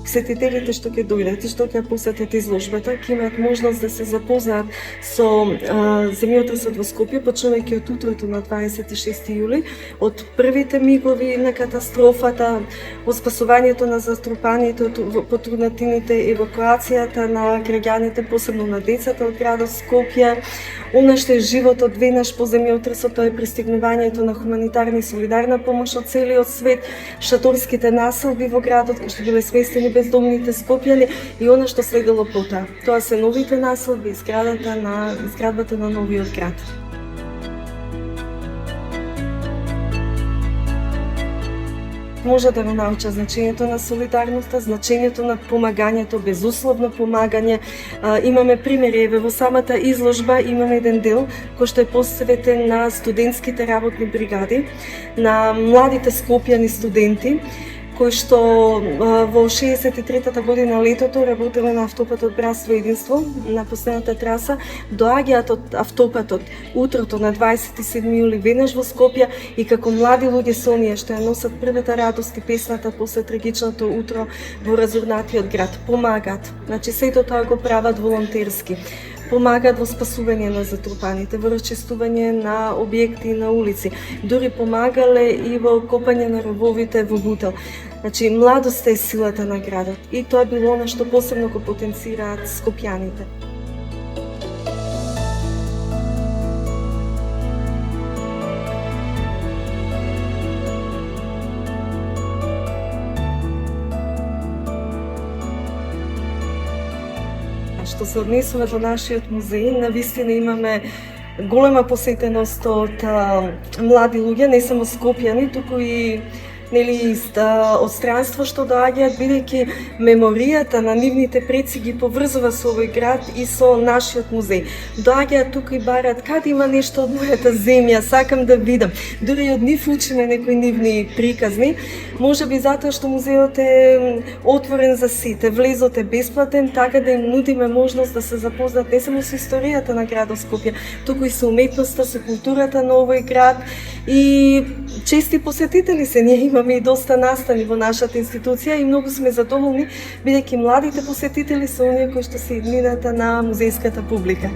посетителите што ќе дојдат и што ќе посетат изложбата, ќе имаат можност да се запознаат со земјотресот во Скопје, почнувајќи од утрото на 26 јули, од првите мигови на катастрофата, од спасувањето на затрупаните, потурнатините, евакуацијата на граѓаните, посебно на децата од градот Скопје, она што е животот веднаш по земјотресот, тоа е пристигнувањето на хуманитарна и солидарна помош од целиот свет, шаторските населби во градот, кои што биле сместени бездомните скопјани и она што следело потоа. Тоа се новите населби, изградбата на новиот град. Може да го науча значењето на солидарноста, значењето на помагањето, безусловно помагање. Имаме примери, во самата изложба имаме еден дел кој што е посветен на студентските работни бригади, на младите скопјани студенти, кои што во 63-та година летото работеле на автопатот Братство и единство, на последната траса, доаѓаат од автопатот утрото на 27 јули веднаш во Скопје и како млади луѓе со оние што ја носат првата радост и песната после трагичното утро во разурнатиот град, помагаат. Значи сето тоа го прават волонтерски. Помагаат во спасување на затрупаните, во расчистување на објекти на улици. Дури помагале и во копање на рововите во Бутел. Значи, младоста е силата на градот и тоа било она што посебно го потенцираат скопјаните. Што се однесува до нашиот музеј, навистина имаме голема посетеност од млади луѓе, не само скопјани, туку и од странство што доаѓаат, бидејќи меморијата на нивните предци ги поврзува со овој град и со нашиот музеј. Доаѓаат тука и барат каде има нешто од мојата земја, сакам да видам. Дури од нив учиме некои нивни приказни, можеби затоа што музеот е отворен за сите, влезот е бесплатен, така да им нудиме можност да се запознаат не само со историјата на градот Скопје, туку и со уметноста, со културата на овој град и чести посетители се. Ние имаме и доста настани во нашата институција и многу сме задоволни, бидејќи младите посетители се оние кои што се иднината на музејската публика.